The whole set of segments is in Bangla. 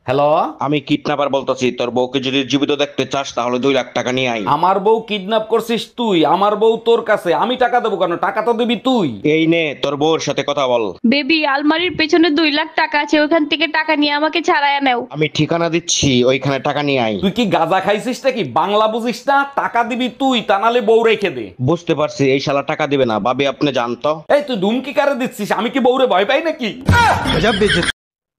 হ্যালো, আমি কিডন্যাপার বলতেছি। তোর বউকে যদি জীবিত দেখতে চাস তাহলে 2 লাখ টাকা নিয়ে আয়। আমার বউ কিডন্যাপ করছিস তুই? আমার বউ তোর কাছে, আমি টাকা দেবো কেন? টাকা তো দিবি তুই। এই নে তোর বউর সাথে কথা বল। বেবি, আলমারির পেছনে 2 লাখ টাকা আছে, ওখান থেকে টাকা নিয়ে আমাকে ছাড়াইয়া নাও। আমি ঠিকানা দিচ্ছি, ওইখানে টাকা নিয়ে আয়। তুই কি গাঁজা খাইছিস নাকি? বাংলা বুঝিস না? টাকা দিবি তুই, তা নাহলে বউ রেখে দে। বুঝতে পারছি, এই শালা টাকা দিবে না। ভাবি আপনি জানতো। এই তুই ধুমকি কারে দিচ্ছিস? আমি কি বউরে ভয় পাই নাকি?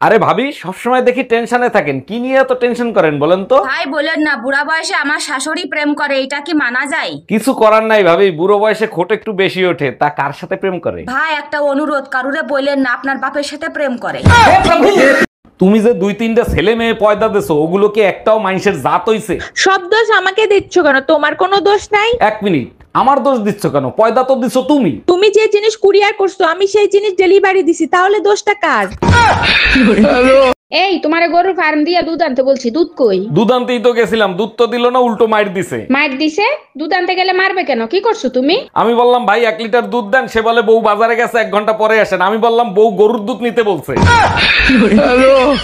আরে ভাবি, সবসময় দেখি টেনশনে থাকেন, কি নিয়ে এত টেনশন করেন বলেন তো? ভাই বলেন না, বুড়া বয়সে আমার শাশুড়ি প্রেম করে, এটা কি মানা যায়? কিছু করার নাই ভাবি, বুড়ো বয়সে খোট একটু বেশি ওঠে। তা কার সাথে প্রেম করে? ভাই একটা অনুরোধ, কারুরে বললেন না আপনার বাপের সাথে প্রেম করে। তুমি যে 2-3টা ছেলে মেয়ে পয়দা দেছো, ওগুলো কি একটাও মানুষের জাত হইছে? সব দোষ আমাকে দিচ্ছ কেন? তোমার কোনো দোষ নাই। এক মিনিট, আমার দোষ দিচ্ছ কেন? পয়দা তো দিছো তুমি। তুমি যে জিনিস কুরিয়ার করছো আমি সেই জিনিস ডেলিভারি দিছি, তাহলে দোষটা কার? এই তোমারে গরুর ফার্ম দিয়া দুধ আনতে বলছি, দুধ কই? দুধ আনতেই তো গেছিলাম, দুধ তো দিল না, উল্টো মাইর দিছে। মাইর দিছে? দুধ আনতে গেলে মারবে কেন? কি করছো তুমি? আমি বললাম ভাই 1 লিটার দুধ দেন, সে বলে বউ বাজারে গেছে, 1 ঘন্টা পরে আসেন। আমি বললাম বউ গরুর দুধ নিতে বলছে।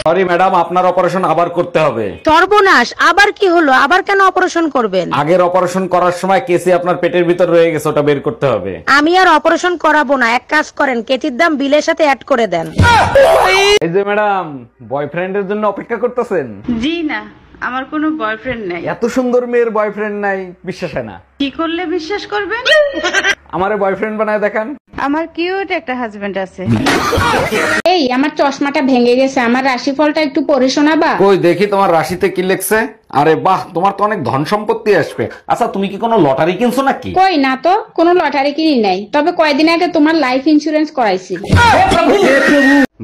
সরি ম্যাডাম, আপনার অপারেশন আবার করতে হবে। সর্বনাশ, আবার কি হলো? আবার কেন অপারেশন করবেন? আগের অপারেশন করার সময় কেসি আপনার পেটের ভিতর রয়ে গেছে, ওটা বের করতে হবে। আমি আর অপারেশন করাবো না, এক কাজ করেন, কেতির দাম বিলের সাথে অ্যাড করে দেন। এই যে ম্যাডাম, বয়ফ্রেন্ডের জন্য অপেক্ষা করতেছেন? জি না, আমার কোনো বয়ফ্রেন্ড নাই। এত সুন্দর মেয়ের বয়ফ্রেন্ড নাই, বিশ্বাস হয় না। কি করলে বিশ্বাস করবেন? আমারে বয়ফ্রেন্ড বানায় দেখান। আমার কিউট একটা হাজবেন্ড আছে। এই আমার চশমাটা ভেঙে গেছে, আমার রাশিফলটা একটু পড়ে শোনাবা? কই দেখি তোমার রাশিতে কি লেখছে। আরে বাহ, তোমার তো অনেক ধন সম্পত্তি আসবে। আচ্ছা, তুমি কি কোনো লটারি কিনছো নাকি? কই না তো, কোনো লটারি কিনি নাই, তবে কয়দিন আগে তোমার লাইফ ইন্সুরেন্স করাইছি।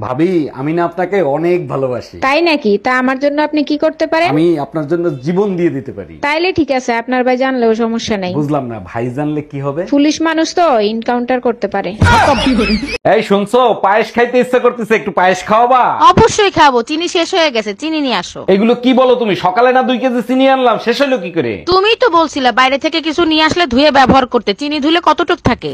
ভাবি, আমি না আপনাকে অনেক ভালোবাসি। তাই নাকি? তা আমার জন্য আপনি কি করতে পারেন? আমি আপনার জন্য জীবন দিয়ে দিতে পারি। তাইলে ঠিক আছে, আপনার ভাই জানলেও সমস্যা নাই। বুঝলাম না, ভাই জানলে কি হবে? পুলিশ মানুষ তো ইনকাউন্টার করতে পারে। এই শুনছো, পায়েস খাইতে ইচ্ছা করতেছে, একটু পায়েস খাওয়াবা? অবশ্যই খাবো, চিনি শেষ হয়ে গেছে, চিনি নিয়ে আসো। এগুলো কি বলো তুমি? সকালে না 2 কেজি চিনি আনলাম, শেষ হলো কি করে? তুমি তো বলছিলে বাইরে থেকে কিছু নিয়ে আসলে ধুয়ে ব্যবহার করতে, চিনি ধুলে কতটুক থাকে?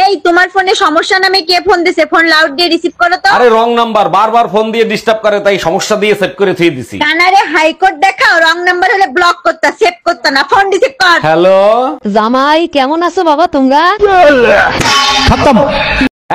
এই তোমার ফোনে সমস্যা নামে কে ফোন দিছে? ফোন লাউড দিয়ে রিসিভ করো তো। আরে রং নাম্বার, বারবার ফোন দিয়ে ডিস্টার্ব করে, তাই সমস্যা দিয়ে সেট করে থুয়ে দিছি। কানারে হাইকোর্ট দেখাও, রং নাম্বার হলে ব্লক করতা, সেভ করতা না, ফোন রিসিভ কর। হ্যালো জামাই কেমন আছো বাবা তোমরা?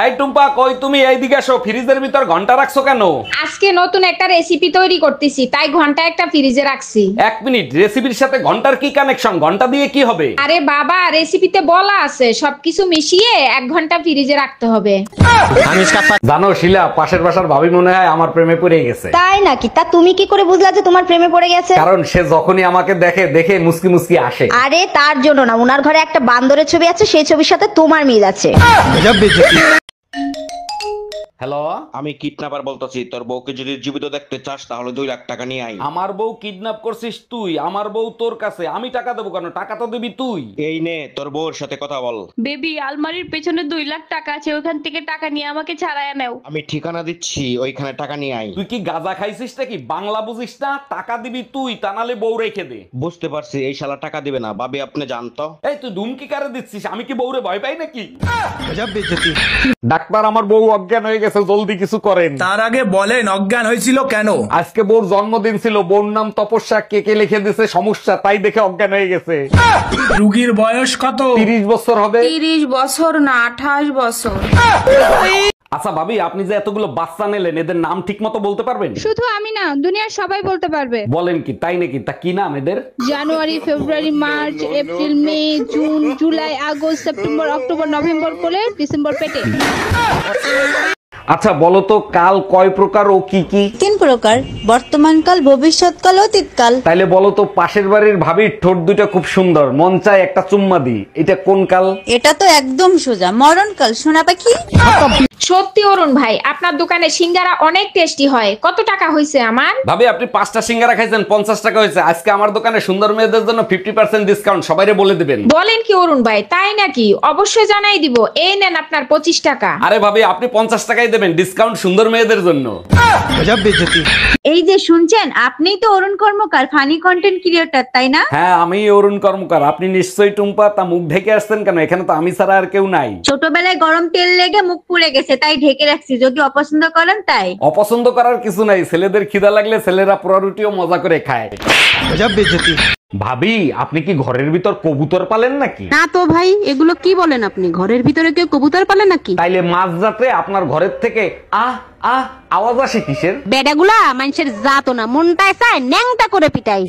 এই টুম্পা, কই তুমি? এইদিকে আসো। ফ্রিজের ভিতর ঘন্টা রাখছো কেন? আজকে নতুন একটা রেসিপি তৈরি করতেছি, তাই ঘন্টা একটা ফ্রিজে রাখছি। 1 মিনিট, রেসিপির সাথে ঘন্টার কি কানেকশন? ঘন্টা দিয়ে কি হবে? আরে বাবা, রেসিপিতে বলা আছে সবকিছু মিশিয়ে 1 ঘন্টা ফ্রিজে রাখতে হবে। জানো শিলা, পাশের বাসার ভাবি মনে হয় আমার প্রেমে পড়ে গেছে। তাই নাকি? তা তুমি কি করে বুঝলা যে তোমার প্রেমে পড়ে গেছে? কারণ সে যখনই আমাকে দেখে দেখে মুসকি মুসকি আসে। আরে তার জন্য না, উনার ঘরে একটা বান্দরের ছবি আছে, সেই ছবির সাথে তোমার মিল আছে। হ্যালো, আমি কিডন্যাপার বলতেছি। তোর বউকে যদি জীবিত দেখতে চাস তাহলে 2 লাখ টাকা নিয়ে আয়। আমার বউ কিডন্যাপ করছিস তুই? আমার বউ তোর কাছে, আমি টাকা দেবো কেন? টাকা তো দিবি তুই। এই নে তোর বউর সাথে কথা বল। বেবি, আলমারির পেছনে 2 লাখ টাকা আছে, ওখান থেকে টাকা নিয়ে আমাকে ছাড়াইয়া নাও। আমি ঠিকানা দিচ্ছি, ওইখানে টাকা নিয়ে আয়। তুই কি গাঁজা খাইছিস নাকি? বাংলা বুঝিস না? টাকা দিবি তুই, তা নাহলে বউ রেখে দে। বুঝতে পারছি, এই শালা টাকা দিবে না। ভাবি আপনি জানতো। এই তুই ধুমকি কারে দিচ্ছিস? আমি কি বউরে ভয় পাই নাকি? ডাক্তার, আমার বউ অজ্ঞান হয়ে গেছে, জলদি কিছু করেন। তার আগে বলেন অজ্ঞান হয়েছিল কেন? আজকে বউর জন্মদিন ছিল, বউর নাম তপস্যা, কেকে লিখে দিছে সমস্যা, তাই দেখে অজ্ঞান হয়ে গেছে। রুগীর বয়স কত? 30 বছর হবে। 30 বছর না, 28 বছর। আচ্ছা ভাবি, আপনি যে এতগুলো বাচ্চা নিলেন, এদের নাম ঠিক মতো বলতে পারবেন? শুধু আমি না, দুনিয়ার সবাই বলতে পারবে। বলেন কি, তাই নাকি? তা কি নাম এদের? January, February, March, April, May, June, July, August, September, October, November করে ডিসেম্বর পেটে। আচ্ছা বলো তো, কাল কয় প্রকার ও কি কি? 3 প্রকার, বর্তমানকাল, ভবিষ্যৎকাল, অতীতকাল। তাইলে বলো তো, পাশের বাড়ির ভাবির ঠোঁট দুটো খুব সুন্দর, মন চায় একটা চুম্মা দি, এটা কোন কাল? এটা তো একদম সোজা, মরণকাল। সোনা পাখি। সত্যি অরুণ ভাই, আপনার দোকানে সিঙ্গারা অনেক টেস্টি হয়। কত টাকা হয়েছে আমার? ভাবি, আপনি 5টা সিঙ্গারা খাইছেন, 50 টাকা হয়েছে। আজকে আমার দোকানে সুন্দর মেয়েদের জন্য 50% ডিসকাউন্ট, সবাইরে বলে দিবেন। বলেন কি অরুণ ভাই, তাই নাকি? অবশ্যই জানাই দিব। এই নেন আপনার 25 টাকা। আরে ভাবি, আপনি 50 টাকাই দেবেন, ডিসকাউন্ট সুন্দর মেয়েদের জন্য। এই যে শুনছেন, আপনিই তো অরুণ কর্মকার, ফানি কন্টেন্ট ক্রিয়েটর, তাই না? হ্যাঁ, আমি অরুণ কর্মকার। আপনি নিশ্চয়ই টুম্পা, তা মুখ ঢেকে আসছেন কেন? এখানে তো আমি ছাড়া আর কেউ নাই। ছোটবেলায় গরম তেল লেগে মুখ পুড়ে গেছে, তাই ঢেকে রাখছি, যদি অপছন্দ করেন তাই। অপছন্দ করার কিছু নাই, ছেলেদের খিদা লাগলে ছেলেরা পোড়া রুটিও মজা করে খায়। ভাবি, আপনি কি ঘরের ভিতর কবুতর পালেন নাকি? না তো ভাই, এগুলো কি বলেন আপনি? ঘরের ভিতরে কেউ কবুতর পালে নাকি? তাইলে মাঝরাতে আপনার ঘরের থেকে আহ আহ আওয়াজ আসে কিসের? বেডাগুলা মানুষের জাতো না, মনটায় চায় ন্যাংটা করে পিটাই।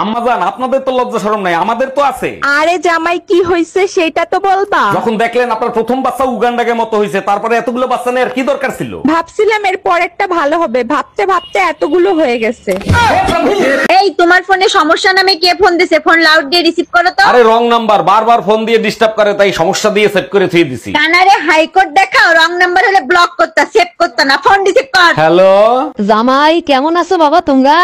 আম্মাজান, আপনাদের তো লজ্জা শরম নাই, আমাদের তো আছে। আরে জামাই, কি হয়েছে সেটা তো বলবা। যখন দেখলেন আপনার প্রথম বাচ্চা উগান্ডাকে মতো হয়েছে, তারপরে এতগুলো বাচ্চা নেওয়ার কি দরকার ছিল? ভাবছিলাম এর পরেরটা ভালো হবে, ভাবতে ভাবতে এতগুলো হয়ে গেছে। এই তোমার ফোনে সমস্যা নামে কে ফোন দিছে? ফোন লাউড দিয়ে রিসিভ করো তো। আরে রং নাম্বার, বারবার ফোন দিয়ে ডিস্টার্ব করে, তাই সমস্যা দিয়ে সেট করে থুয়ে দিছি। কানারে হাইকোর্ট দেখাও, রং নাম্বার হলে ব্লক করতা, সেভ করতা না, ফোন রিসিভ কর। হ্যালো জামাই কেমন আছো বাবা তোমরা?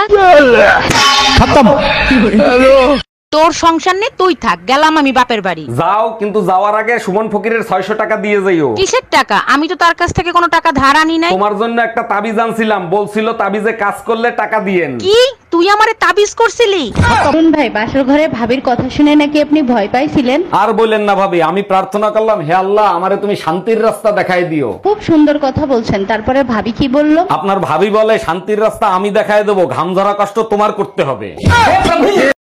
তোর সংসার নেই, তুই থাক, গেলাম আমি বাপের বাড়ি। যাও, কিন্তু যাওয়ার আগে সুমন ফকিরের 600 টাকা দিয়ে যাইও। কিসের টাকা? আমি তো তার কাছ থেকে কোনো টাকা ধার আনি নাই। তোমার জন্য একটা তাবিজ আনছিলাম, বলছিল তাবিজে কাজ করলে টাকা দিয়েন। কি তুই আমারে তাবিজ করছিলি? অরুণ ভাই, বাসর ঘরে ভাবির কথা শুনে নাকি আপনি ভয় পাইছিলেন? আর বললেন না ভাবি, আমি প্রার্থনা করলাম, হে আল্লাহ, আমারে তুমি শান্তির রাস্তা দেখাই দিও। খুব সুন্দর কথা বলছেন, তারপরে ভাবি কি বললো? আপনার ভাবি বলে শান্তির রাস্তা আমি দেখাই দেবো, ঘাম ধরা কষ্ট তোমার করতে হবে।